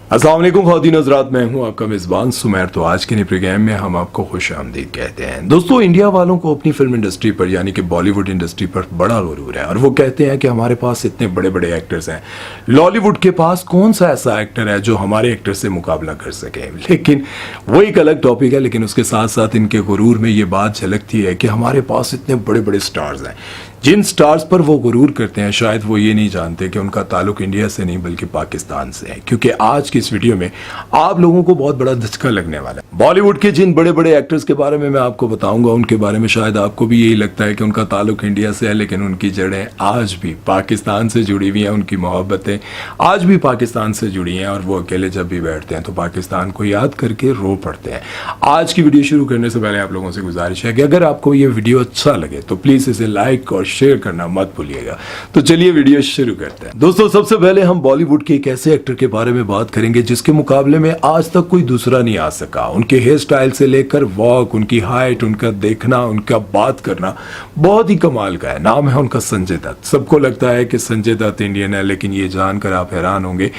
अस्सलाम वालेकुम ख़वातीन हज़रात, मैं हूं आपका मेज़बान सुमैर। तो आज के नए प्रोग्राम में हम आपको खुशामदीद कहते हैं। दोस्तों, इंडिया वालों को अपनी फिल्म इंडस्ट्री पर यानी कि बॉलीवुड इंडस्ट्री पर बड़ा गुरूर है और वो कहते हैं कि हमारे पास इतने बड़े बड़े एक्टर्स हैं, लॉलीवुड के पास कौन सा ऐसा एक्टर है जो हमारे एक्टर से मुकाबला कर सके। लेकिन वो एक अलग टॉपिक है, लेकिन उसके साथ साथ इनके गुरूर में ये बात झलकती है कि हमारे पास इतने बड़े बड़े स्टार्स हैं। जिन स्टार्स पर वो गुरूर करते हैं, शायद वो ये नहीं जानते कि उनका ताल्लुक इंडिया से नहीं बल्कि पाकिस्तान से है। क्योंकि आज की इस वीडियो में आप लोगों को बहुत बड़ा धचका लगने वाला है। बॉलीवुड के जिन बड़े बड़े एक्टर्स के बारे में मैं आपको बताऊंगा, उनके बारे में शायद आपको भी यही लगता है कि उनका ताल्लुक इंडिया से है, लेकिन उनकी जड़ें आज भी पाकिस्तान से जुड़ी हुई हैं। उनकी मोहब्बतें आज भी पाकिस्तान से जुड़ी हैं और वो अकेले जब भी बैठते हैं तो पाकिस्तान को याद करके रो पड़ते हैं। आज की वीडियो शुरू करने से पहले आप लोगों से गुजारिश है कि अगर आपको ये वीडियो अच्छा लगे तो प्लीज इसे लाइक और शेयर करना मत भूलिएगा। तो चलिए वीडियो शुरू करते हैं। दोस्तों, सबसे पहले हम बॉलीवुड के एक ऐसे एक्टर के बारे में बात करेंगे जिसके मुकाबले में आज तक कोई दूसरा नहीं आ सका। उनके हेयर स्टाइल से लेकर वॉक, उनकी हाइट, उनका देखना, उनका बात करना बहुत ही कमाल का है। नाम है उनका संजय दत्त। सबको लगता है कि संजय दत्त इंडियन है, लेकिन ये जानकर आप हैरान होंगे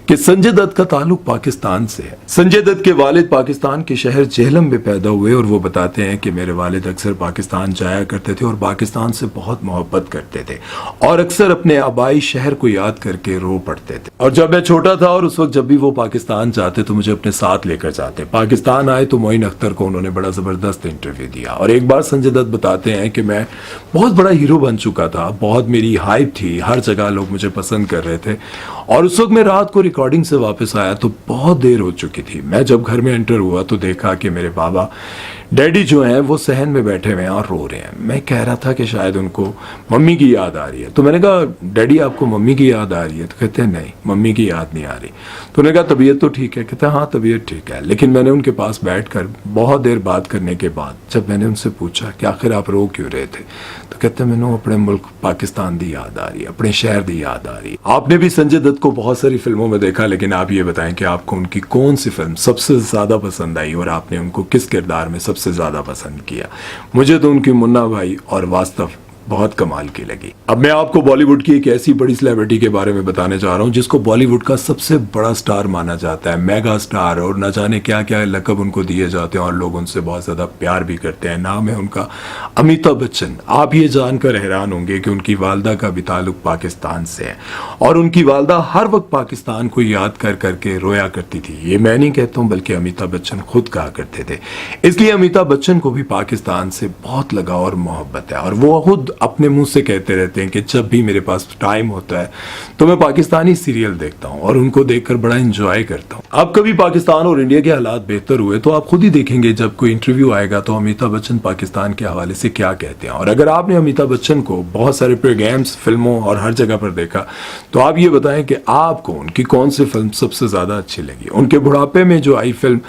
कि संजय दत्त का ताल्लुक पाकिस्तान से है। संजय दत्त के वालिद पाकिस्तान के शहर जेहलम में पैदा हुए और वो बताते हैं कि मेरे वालिद अक्सर पाकिस्तान जाया करते थे और पाकिस्तान से बहुत मोहब्बत करते थे और अक्सर अपने आबाई शहर को याद करके रो पड़ते थे। और जब मैं छोटा था और उस वक्त जब भी वो पाकिस्तान जाते तो मुझे अपने साथ लेकर जाते। पाकिस्तान आए तो मोइन अख्तर को उन्होंने बड़ा जबरदस्त इंटरव्यू दिया और एक बार संजय दत्त बताते हैं कि मैं बहुत बड़ा हीरो बन चुका था, बहुत मेरी हाइप थी, हर जगह लोग मुझे पसंद कर रहे थे। और उस वक्त मैं रात को रिकॉर्डिंग से वापस आया तो बहुत देर हो चुकी थी। मैं जब घर में एंटर हुआ तो देखा कि मेरे बाबा डैडी जो हैं वो सहन में बैठे हुए हैं और रो रहे हैं। मैं कह रहा था कि शायद उनको मम्मी की याद आ रही है। तो मैंने कहा, डैडी आपको मम्मी की याद आ रही है? तो कहते हैं नहीं, मम्मी की याद नहीं आ रही। तो मैंने कहा, तबीयत तो ठीक है? कहते हैं हाँ, तबीयत ठीक है। लेकिन मैंने उनके पास बैठकर बहुत देर बात करने के बाद जब मैंने उनसे पूछा कि आखिर आप रो क्यों रहे थे, तो कहते हैं मैंने अपने मुल्क पाकिस्तान की याद आ रही है, अपने शहर की याद आ रही है। आपने भी संजय दत्त को बहुत सारी फिल्मों में देखा, लेकिन आप ये बताएं कि आपको उनकी कौन सी फिल्म सबसे ज्यादा पसंद आई और आपने उनको किस किरदार में सबसे ज्यादा पसंद किया? मुझे तो उनकी मुन्ना भाई और वास्तव बहुत कमाल की लगी। अब मैं आपको बॉलीवुड की एक ऐसी बड़ी सेलिब्रिटी के बारे में बताने जा रहा हूं जिसको बॉलीवुड का सबसे बड़ा स्टार माना जाता है, मेगा स्टार, और न जाने क्या क्या लकब उनको दिए जाते हैं और लोग उनसे बहुत ज्यादा प्यार भी करते हैं। नाम है उनका अमिताभ बच्चन। आप ये जानकर हैरान होंगे कि उनकी वालदा का भी ताल्लुक पाकिस्तान से है और उनकी वालदा हर वक्त पाकिस्तान को याद कर करके रोया करती थी। ये मैं नहीं कहता हूं, बल्कि अमिताभ बच्चन खुद कहा करते थे। इसलिए अमिताभ बच्चन को भी पाकिस्तान से बहुत लगाव और मोहब्बत है और वो खुद अपने मुंह से कहते रहते हैं कि जब भी मेरे पास टाइम होता है तो मैं पाकिस्तानी सीरियल देखता हूं और उनको देखकर बड़ा एंजॉय करता हूं। अब कभी पाकिस्तान और इंडिया के हालात बेहतर हुए तो आप खुद ही देखेंगे, जब कोई इंटरव्यू आएगा तो अमिताभ बच्चन पाकिस्तान के हवाले से क्या कहते हैं। और अगर आपने अमिताभ बच्चन को बहुत सारे प्रोग्राम्स, फिल्मों और हर जगह पर देखा तो आप ये बताएं कि आपको उनकी कौन सी फिल्म सबसे ज्यादा अच्छी लगी। उनके बुढ़ापे में जो आई फिल्म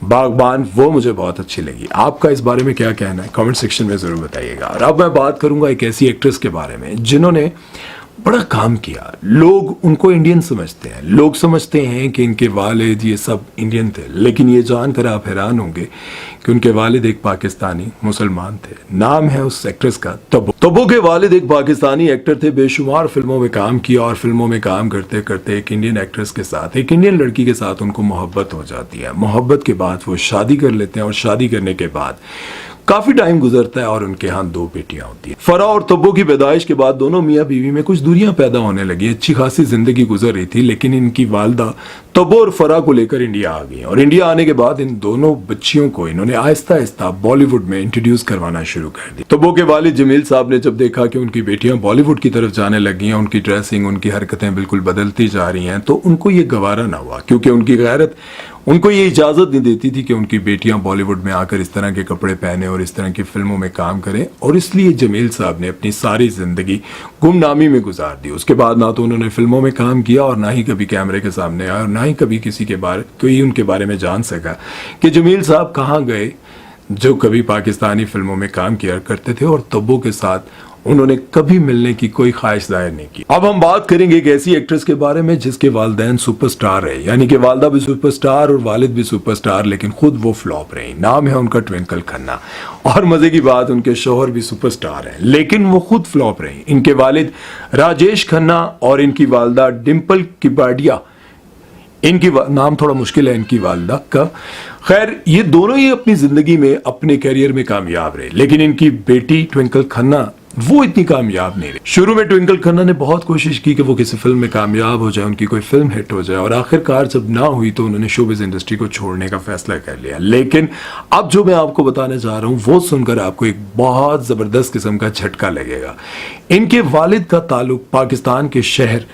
बागबान, वो मुझे बहुत अच्छी लगी। आपका इस बारे में क्या कहना है कमेंट सेक्शन में जरूर बताइएगा। और अब मैं बात करूंगा एक ऐसी एक्ट्रेस के बारे में जिन्होंने बड़ा काम किया। लोग उनको इंडियन समझते हैं, लोग समझते हैं कि इनके वालिद ये सब इंडियन थे, लेकिन ये जानकर आप हैरान होंगे कि उनके वालिद एक पाकिस्तानी मुसलमान थे। नाम है उस एक्ट्रेस का तब्बू। तब्बू के वालिद एक पाकिस्तानी एक्टर थे, बेशुमार फिल्मों में काम किया और फिल्मों में काम करते करते एक इंडियन एक्ट्रेस के साथ, एक इंडियन लड़की के साथ उनको मोहब्बत हो जाती है। मोहब्बत के बाद वो शादी कर लेते हैं और शादी करने के बाद काफी टाइम गुजरता है और उनके यहाँ 2 बेटियां होती हैं। फरा और तब्बू की पैदाइश के बाद दोनों मियाँ बीवी में कुछ दूरियां पैदा होने लगी। अच्छी खासी जिंदगी गुजर रही थी, लेकिन इनकी वालदा तब्बू और फरा को लेकर इंडिया आ गई और इंडिया आने के बाद इन दोनों बच्चियों को इन्होंने आहिस्ता आहिस्ता बॉलीवुड में इंट्रोड्यूस करवाना शुरू कर दिया। तब्बू के वालिद जमील साहब ने जब देखा कि उनकी बेटियां बॉलीवुड की तरफ जाने लगी हैं, उनकी ड्रेसिंग, उनकी हरकतें बिल्कुल बदलती जा रही हैं, तो उनको ये गवारा ना हुआ, क्योंकि उनकी गैरत उनको ये इजाजत नहीं देती थी कि उनकी बेटियां बॉलीवुड में आकर इस तरह के कपड़े पहने और इस तरह की फिल्मों में काम करें। और इसलिए जमील साहब ने अपनी सारी जिंदगी गुमनामी में गुजार दी। उसके बाद ना तो उन्होंने फिल्मों में काम किया और ना ही कभी कैमरे के सामने आया और ना ही कभी किसी के बारे कोई उनके बारे में जान सका कि जमील साहब कहाँ गए, जो कभी पाकिस्तानी फिल्मों में काम किया करते थे। और तब्बू के साथ उन्होंने कभी मिलने की कोई ख्वाहिश जाहिर नहीं की। अब हम बात करेंगे एक ऐसी एक्ट्रेस के बारे में जिसके वालिदैन सुपरस्टार है, यानी कि वालदा भी सुपरस्टार और वालिद भी सुपरस्टार, लेकिन खुद वो फ्लॉप रही। नाम है उनका ट्विंकल खन्ना। और मजे की बात, उनके शोहर भी सुपरस्टार हैं, लेकिन वो खुद फ्लॉप रही। इनके वालिद राजेश खन्ना और इनकी वालदा डिम्पल किबाडिया इनकी नाम थोड़ा मुश्किल है इनकी वालदा का। खैर ये दोनों ही अपनी जिंदगी में अपने करियर में कामयाब रहे, लेकिन इनकी बेटी ट्विंकल खन्ना वो इतनी कामयाब नहीं रही। शुरू में ट्विंकल खन्ना ने बहुत कोशिश की कि वो किसी फिल्म में कामयाब हो जाए, उनकी कोई फिल्म हिट हो जाए, और आखिरकार जब ना हुई तो उन्होंने शोबिज़ इंडस्ट्री को छोड़ने का फैसला कर लिया। लेकिन अब जो मैं आपको बताने जा रहा हूं वो सुनकर आपको एक बहुत जबरदस्त किस्म का झटका लगेगा। इनके वालिद का ताल्लुक पाकिस्तान के शहर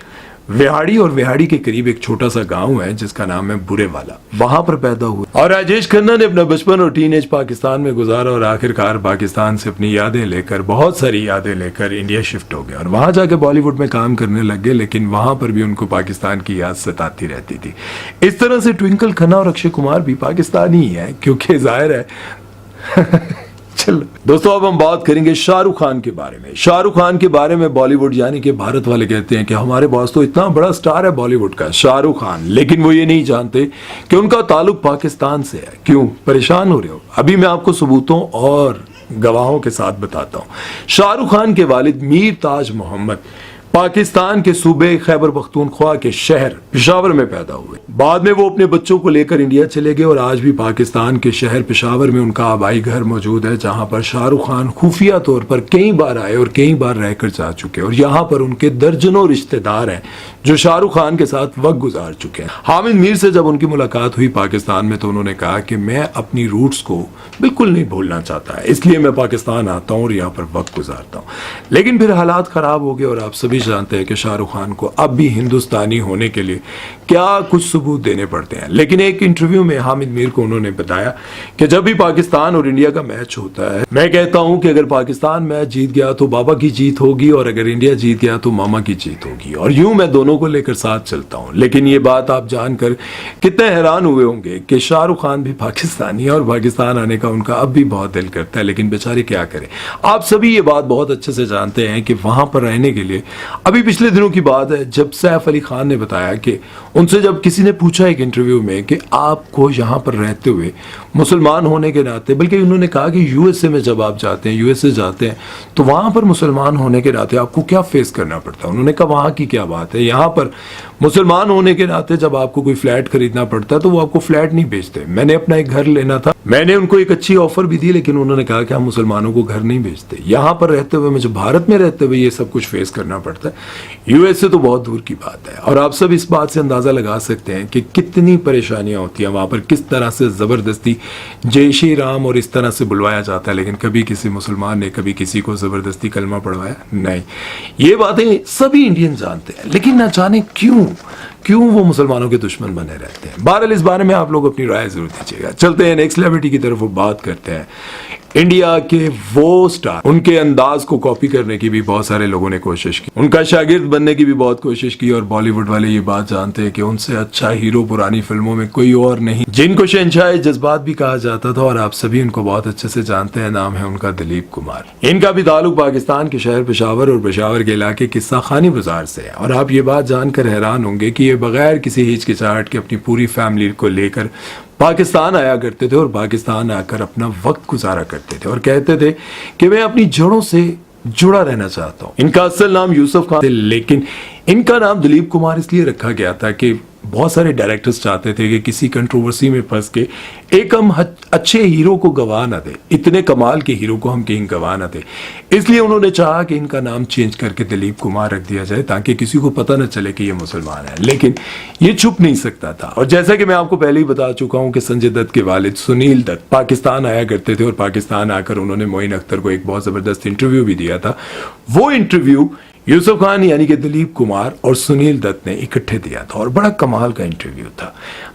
विहाड़ी और विहाड़ी के करीब एक छोटा सा गांव है जिसका नाम है बुरेवाला, वहां पर पैदा हुआ। और राजेश खन्ना ने अपना बचपन और टीनेज पाकिस्तान में गुजारा और आखिरकार पाकिस्तान से अपनी यादें लेकर, बहुत सारी यादें लेकर इंडिया शिफ्ट हो गए और वहां जाके बॉलीवुड में काम करने लग गए। लेकिन वहां पर भी उनको पाकिस्तान की याद सताती रहती थी। इस तरह से ट्विंकल खन्ना और अक्षय कुमार भी पाकिस्तानी ही है, क्योंकि जाहिर है चलो दोस्तों, अब हम बात करेंगे शाहरुख खान के बारे में। शाहरुख खान के बारे में बॉलीवुड यानी कि भारत वाले कहते हैं कि हमारे पास तो इतना बड़ा स्टार है बॉलीवुड का शाहरुख खान, लेकिन वो ये नहीं जानते कि उनका ताल्लुक पाकिस्तान से है। क्यों परेशान हो रहे हो? अभी मैं आपको सबूतों और गवाहों के साथ बताता हूं। शाहरुख खान के वालिद मीर ताज मोहम्मद पाकिस्तान के सूबे खैबर पख्तूनख्वा के शहर पेशावर में पैदा हुए। बाद में वो अपने बच्चों को लेकर इंडिया चले गए और आज भी पाकिस्तान के शहर पेशावर में उनका आबाई घर मौजूद है, जहां पर शाहरुख खान खुफिया तौर पर कई बार आए और कई बार रहकर जा चुके हैं। और यहाँ पर उनके दर्जनों रिश्तेदार हैं जो शाहरुख खान के साथ वक्त गुजार चुके हैं। हामिद मीर से जब उनकी मुलाकात हुई पाकिस्तान में तो उन्होंने कहा कि मैं अपनी रूट्स को बिल्कुल नहीं भूलना चाहता है, इसलिए मैं पाकिस्तान आता हूँ और यहाँ पर वक्त गुजारता हूँ। लेकिन फिर हालात खराब हो गए और आप सभी जानते हैं कि शाहरुख खान को अब भी हिंदुस्तानी होने के लिए क्या कुछ सबूत देने पड़ते हैं। लेकिन एक इंटरव्यू में हामिद मीर को उन्होंने बताया कि जब भी पाकिस्तान और इंडिया का मैच होता है, मैं कहता हूं कि अगर पाकिस्तान मैच जीत गया तो बाबा की जीत होगी और अगर इंडिया जीत गया तो मामा की जीत होगी, और यूं मैं दोनों को लेकर साथ चलता हूं। लेकिन ये बात आप जानकर कितने हैरान हुए होंगे कि शाहरुख खान भी पाकिस्तानी है और पाकिस्तान आने का उनका अब भी बहुत दिल करता है, लेकिन बेचारे क्या करें। आप सभी ये बात बहुत अच्छे से जानते हैं कि वहां पर रहने के लिए, अभी पिछले दिनों की बात है जब सैफ अली खान ने बताया कि उनसे जब किसी ने पूछा एक इंटरव्यू में कि आपको यहाँ पर रहते हुए मुसलमान होने के नाते, बल्कि उन्होंने कहा कि यूएसए में जब आप जाते हैं, यूएसए जाते हैं तो वहाँ पर मुसलमान होने के नाते आपको क्या फेस करना पड़ता है। उन्होंने कहा वहाँ की क्या बात है, यहाँ पर मुसलमान होने के नाते जब आपको कोई फ्लैट खरीदना पड़ता है तो वो आपको फ्लैट नहीं बेचते। मैंने अपना एक घर लेना था, मैंने उनको एक अच्छी ऑफर भी दी, लेकिन उन्होंने कहा कि हम मुसलमानों को घर नहीं बेचते। यहाँ पर रहते हुए, मुझे भारत में रहते हुए ये सब कुछ फेस करना पड़ता है, यूएसए तो बहुत दूर की बात है। और आप सब इस बात से अंदाजा लगा सकते हैं कि कितनी परेशानियां होती हैं वहां पर, किस तरह से जबरदस्ती जय श्री राम और इस तरह से बुलवाया जाता है, लेकिन कभी किसी मुसलमान ने कभी किसी को जबरदस्ती कलमा पढ़वाया नहीं। ये बातें सभी इंडियन जानते हैं, लेकिन ना जाने क्यों वो मुसलमानों के दुश्मन बने रहते हैं। बहरहाल इस बारे में आप लोग अपनी राय जरूर दीजिएगा। चलते हैं नेक्स्ट सेलिब्रिटी की तरफ, वो बात करते हैं इंडिया के वो स्टार। उनके अंदाज को कॉपी करने की भी बहुत सारे लोगों ने कोशिश की, उनका शागिर्द बनने की भी बहुत कोशिश की, और बॉलीवुड वाले ये बात जानते हैं कि उनसे अच्छा हीरो पुरानी फिल्मों में कोई और नहीं, जिनको शहंशाह जज्बात भी कहा जाता था। और आप सभी उनको बहुत अच्छे से जानते हैं, नाम है उनका दिलीप कुमार। इनका भी ताल्लुक पाकिस्तान के शहर पेशावर और पेशावर के इलाके किस्सा खानी बाजार से है। और आप ये बात जानकर हैरान होंगे कि ये बगैर किसी हिचकिचाहट के अपनी पूरी फैमिली को लेकर पाकिस्तान आया करते थे और पाकिस्तान आकर अपना वक्त गुजारा करते थे और कहते थे कि मैं अपनी जड़ों से जुड़ा रहना चाहता हूं। इनका असल नाम यूसुफ खान, लेकिन इनका नाम दिलीप कुमार इसलिए रखा गया था कि बहुत सारे डायरेक्टर्स चाहते थे कि किसी कंट्रोवर्सी में फंस के एक हम अच्छे हीरो को गवा ना दे, इतने कमाल के हीरो को हम कहीं गवा ना दे, इसलिए उन्होंने चाहा कि इनका नाम चेंज करके दिलीप कुमार रख दिया जाए ताकि किसी को पता न चले कि ये मुसलमान है। लेकिन ये छुप नहीं सकता था। और जैसा कि मैं आपको पहले ही बता चुका हूं कि संजय दत्त के वालिद सुनील दत्त पाकिस्तान आया करते थे और पाकिस्तान आकर उन्होंने मोइन अख्तर को एक बहुत जबरदस्त इंटरव्यू भी दिया था। वो इंटरव्यू यूसुफ खान यानी कि दिलीप कुमार और सुनील दत्त ने इकट्ठे दिया था और बड़ा कमाल का इंटरव्यू था।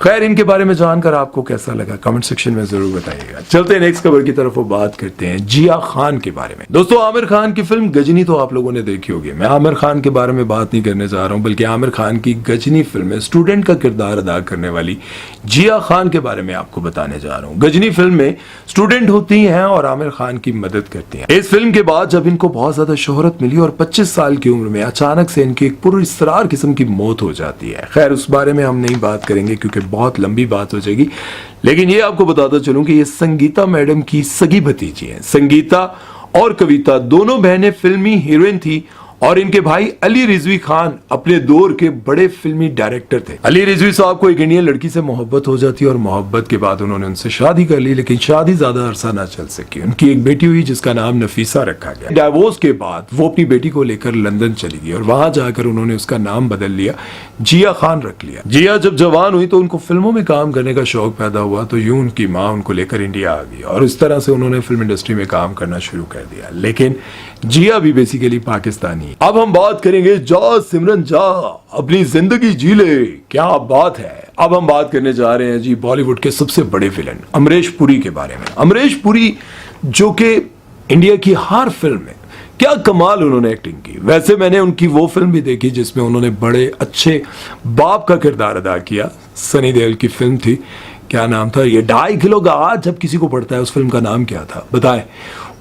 खैर, इनके बारे में जानकर आपको कैसा लगा कमेंट सेक्शन में जरूर बताइएगा। चलते हैं नेक्स्ट खबर की तरफ, वो बात करते हैं जिया खान के बारे में। दोस्तों, आमिर खान की फिल्म गजनी तो आप लोगों ने देखी होगी। मैं आमिर खान के बारे में बात नहीं करने जा रहा हूं, बल्कि आमिर खान की गजनी फिल्म में स्टूडेंट का किरदार अदा करने वाली जिया खान के बारे में आपको बताने जा रहा हूं। गजनी फिल्म में स्टूडेंट होती हैं और आमिर खान की मदद करती हैं। इस फिल्म के बाद जब इनको बहुत ज्यादा शोहरत मिली और 25 साल की उम्र में अचानक से इनकी एक पुरस्कार किस्म की मौत हो जाती है। खैर, उस बारे में हम नहीं बात करेंगे क्योंकि बहुत लंबी बात हो जाएगी, लेकिन ये आपको बताता चलूं कि ये संगीता मैडम की सगी भतीजी हैं। संगीता और कविता दोनों बहनें फिल्मी हीरोइन थी और इनके भाई अली रिजवी खान अपने दौर के बड़े फिल्मी डायरेक्टर थे। अली रिजवी साहब को एक इंडियन लड़की से मोहब्बत हो जाती है और मोहब्बत के बाद उन्होंने उनसे शादी कर ली, लेकिन शादी ज्यादा अरसा ना चल सकी। उनकी एक बेटी हुई जिसका नाम नफीसा रखा गया। डाइवोर्स के बाद वो अपनी बेटी को लेकर लंदन चली गई और वहां जाकर उन्होंने उसका नाम बदल लिया, जिया खान रख लिया। जिया जब जवान हुई तो उनको फिल्मों में काम करने का शौक पैदा हुआ, तो यूं उनकी माँ उनको लेकर इंडिया आ गई और इस तरह से उन्होंने फिल्म इंडस्ट्री में काम करना शुरू कर दिया। लेकिन जिया भी बेसिकली पाकिस्तानी। अब हम बात करेंगे जा सिमरन जा अपनी जिंदगी जी ले, क्या बात है। अब हम बात करने जा रहे हैं जी बॉलीवुड के सबसे बड़े विलन अमरीश पुरी के बारे में। अमरीश पुरी जो कि इंडिया की हर फिल्म में क्या कमाल उन्होंने एक्टिंग की। वैसे मैंने उनकी वो फिल्म भी देखी जिसमें उन्होंने बड़े अच्छे बाप का किरदार अदा किया। सनी देओल की फिल्म थी, क्या नाम था, ये 2.5 किलो का आज जब किसी को पड़ता है, उस फिल्म का नाम क्या था बताएं।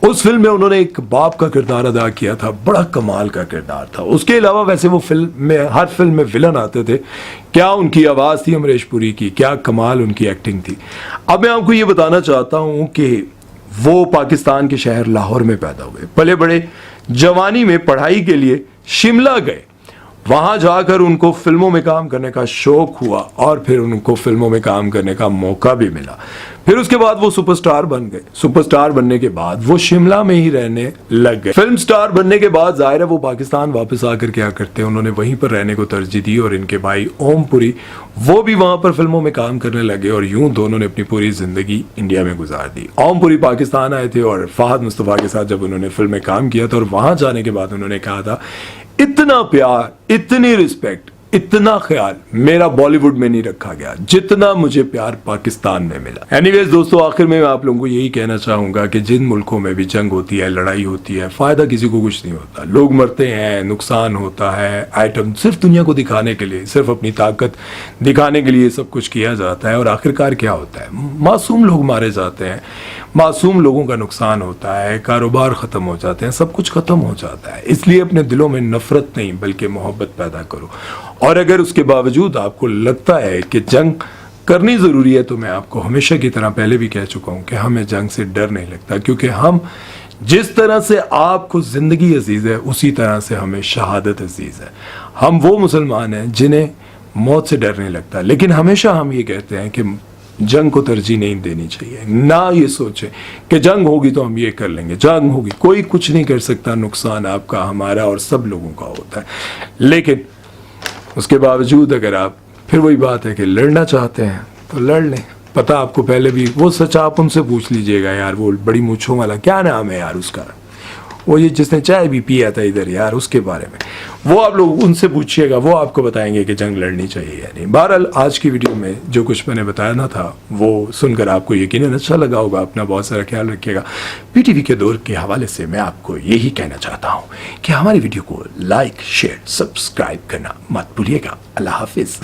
उस फिल्म में उन्होंने एक बाप का किरदार अदा किया था, बड़ा कमाल का किरदार था। उसके अलावा वैसे वो फिल्म में हर फिल्म में विलन आते थे। क्या उनकी आवाज थी अमरीश पुरी की, क्या कमाल उनकी एक्टिंग थी। अब मैं आपको ये बताना चाहता हूं कि वो पाकिस्तान के शहर लाहौर में पैदा हुए, पले बड़े, जवानी में पढ़ाई के लिए शिमला गए। वहां जाकर उनको फिल्मों में काम करने का शौक हुआ और फिर उनको फिल्मों में काम करने का मौका भी मिला। फिर उसके बाद वो सुपरस्टार बन गए। सुपरस्टार बनने के बाद वो शिमला में ही रहने लग गए। फिल्म स्टार बनने के बाद जाहिर है वो पाकिस्तान वापस आकर क्या करते हैं, उन्होंने वहीं पर रहने को तरजीह दी और इनके भाई ओम पुरी वो भी वहां पर फिल्मों में काम करने लगे और यूं दोनों ने अपनी पूरी जिंदगी इंडिया में गुजार दी। ओम पुरी पाकिस्तान आए थे और फहद मुस्तफा के साथ जब उन्होंने फिल्म में काम किया था और वहां जाने के बाद उन्होंने कहा था इतना प्यार, इतनी रिस्पेक्ट, इतना ख्याल मेरा बॉलीवुड में नहीं रखा गया जितना मुझे प्यार पाकिस्तान में मिला। एनीवेज दोस्तों, आखिर में मैं आप लोगों को यही कहना चाहूंगा कि जिन मुल्कों में भी जंग होती है, लड़ाई होती है, फायदा किसी को कुछ नहीं होता। लोग मरते हैं, नुकसान होता है, आइटम सिर्फ दुनिया को दिखाने के लिए, सिर्फ अपनी ताकत दिखाने के लिए सब कुछ किया जाता है और आखिरकार क्या होता है, मासूम लोग मारे जाते हैं, मासूम लोगों का नुकसान होता है, कारोबार खत्म हो जाते हैं, सब कुछ खत्म हो जाता है। इसलिए अपने दिलों में नफरत नहीं बल्कि मोहब्बत पैदा करो। और अगर उसके बावजूद आपको लगता है कि जंग करनी जरूरी है, तो मैं आपको हमेशा की तरह पहले भी कह चुका हूं कि हमें जंग से डर नहीं लगता, क्योंकि हम जिस तरह से आपको जिंदगी अजीज है उसी तरह से हमें शहादत अजीज है। हम वो मुसलमान हैं जिन्हें मौत से डर नहीं लगता, लेकिन हमेशा हम ये कहते हैं कि जंग को तरजीह नहीं देनी चाहिए। ना ये सोचे कि जंग होगी तो हम ये कर लेंगे, जंग होगी, कोई कुछ नहीं कर सकता, नुकसान आपका, हमारा और सब लोगों का होता है। लेकिन उसके बावजूद अगर आप, फिर वही बात है कि लड़ना चाहते हैं तो लड़ लें। पता आपको पहले भी, वो सच आप उनसे पूछ लीजिएगा यार, वो बड़ी मूंछों वाला क्या नाम है यार उसका, वो ये जिसने चाय भी पिया था इधर यार, उसके बारे में वो आप लोग उनसे पूछिएगा, वो आपको बताएंगे कि जंग लड़नी चाहिए या नहीं। बहरहाल आज की वीडियो में जो कुछ मैंने बताया ना था वो सुनकर आपको यकीनन अच्छा लगा होगा। अपना बहुत सारा ख्याल रखिएगा। पीटीवी के दौर के हवाले से मैं आपको यही कहना चाहता हूँ कि हमारी वीडियो को लाइक, शेयर, सब्सक्राइब करना मत भूलिएगा। अल्लाह हाफिज।